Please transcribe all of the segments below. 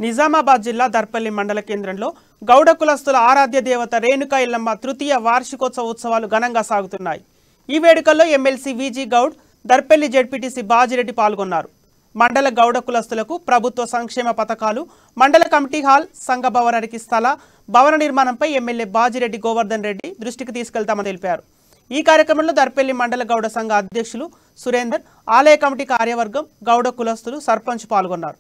నిజామాబాద్ జిల్లా దర్పల్లి మండల కేంద్రంలో గౌడ కులస్తుల ఆరాధ్య దేవత రేణుకా ఎల్లమ్మ తృతీయ వార్షికోత్సవ ఉత్సవాలు ఘనంగా సాగుతున్నాయి। ఈ వేడుకల్లో ఎమ్మెల్సీ విజి గౌడ్, దర్పల్లి జెడ్పీటీసీ బాజిరెడ్డి పాల్గొన్నారు। మండల గౌడ కులస్తులకు ప్రభుత్వ సంక్షేమ పథకాలు, మండల కమిటీ హాల్, సంఘ భవనానికి స్థల భవన నిర్మాణంపై ఎమ్మెల్యే బాజిరెడ్డి గోవర్ధన్ రెడ్డి దృష్టికి తీసుకెళ్తామని తెలిపారు। ఈ కార్యక్రమంలో దర్పల్లి మండల గౌడ సంఘ అధ్యక్షులు సురేందర్, ఆలయ కమిటీ కార్యవర్గం, గౌడ కులస్తులు, సర్పంచ్ పాల్గొన్నారు।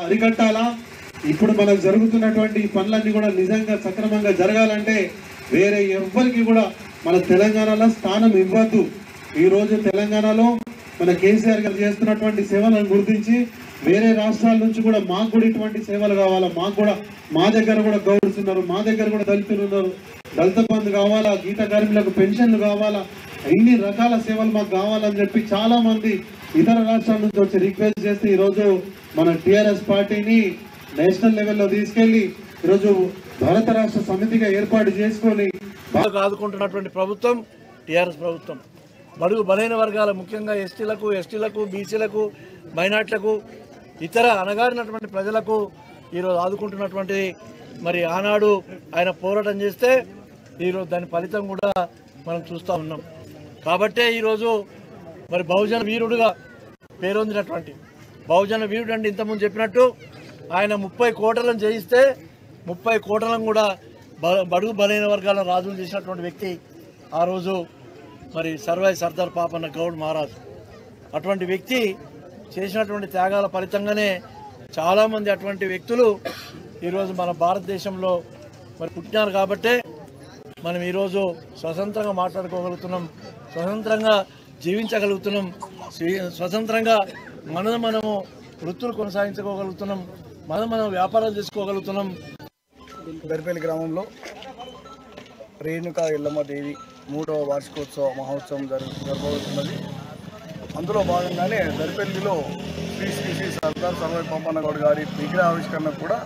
అరికట్టాలా ఇప్పుడు మనకు జరుగుతున్నటువంటి పనులన్నీ కూడా నిజంగా సక్రమంగా జరగాలంటే వేరే ఎవ్వరికి కూడా మన తెలంగాణలో స్థానం ఇవ్వద్దు। ఈ రోజు తెలంగాణలో మన కేసీఆర్ గారు చేస్తున్నటువంటి సేవలను గుర్తించి వేరే రాష్ట్రాల నుంచి కూడా మాకు కూడా ఇటువంటి సేవలు కావాలా, మాకు కూడా మా దగ్గర కూడా గౌడ్స్ ఉన్నారు, మా దగ్గర కూడా దళితులు ఉన్నారు, దళిత బంధు కావాలా, గీత కార్మికులకు పెన్షన్లు కావాలా, ఇన్ని రకాల సేవలు మాకు కావాలని చెప్పి చాలా మంది ఇతర రాష్ట్రాల నుంచి వచ్చి రిక్వెస్ట్ చేస్తే ఈరోజు మన టిఆర్ఎస్ పార్టీని నేషనల్ లెవెల్లో తీసుకెళ్లి ఈరోజు భారత రాష్ట్ర సమితిగా ఏర్పాటు చేసుకొని ఆదుకుంటున్నటువంటి ప్రభుత్వం టిఆర్ఎస్ ప్రభుత్వం। బడుగు బలైన వర్గాల ముఖ్యంగా ఎస్టీలకు బీసీలకు మైనార్టీలకు ఇతర అణగారినటువంటి ప్రజలకు ఈరోజు ఆదుకుంటున్నటువంటి మరి ఆనాడు ఆయన పోరాటం చేస్తే ఈరోజు దాని ఫలితం కూడా మనం చూస్తూ ఉన్నాం। కాబట్టే ఈరోజు మరి బహుజన వీరుడుగా పేరొందినటువంటి బహుజన వీరుడు అంటే ఇంతకుముందు చెప్పినట్టు ఆయన 30 కోటలను జయిస్తే 30 కోటలను కూడా బడుగు బలైన వర్గాల రాజులు చేసినటువంటి వ్యక్తి ఆ రోజు మరి సర్దార్ పాపన్న గౌడ్ మహారాజు। అటువంటి వ్యక్తి చేసినటువంటి త్యాగాల ఫలితంగానే చాలామంది అటువంటి వ్యక్తులు ఈరోజు మన భారతదేశంలో మరి పుట్టినారు। కాబట్టే మనం ఈరోజు స్వతంత్రంగా మాట్లాడుకోగలుగుతున్నాం, స్వతంత్రంగా జీవించగలుగుతున్నాం, స్వతంత్రంగా మనము వృత్తులు కొనసాగించుకోగలుగుతున్నాం, మనం వ్యాపారాలు చేసుకోగలుగుతున్నాం। దర్పల్లి గ్రామంలో రేణుకా ఎల్లమ్మ దేవి 3వ వార్షికోత్సవ మహోత్సవం జరగబోతున్నది। అందులో భాగంగానే దర్పల్లిలో శ్రీ సర్దార్ పాపన్న గౌడ్ గారి విగ్రహావిష్కరణ కూడా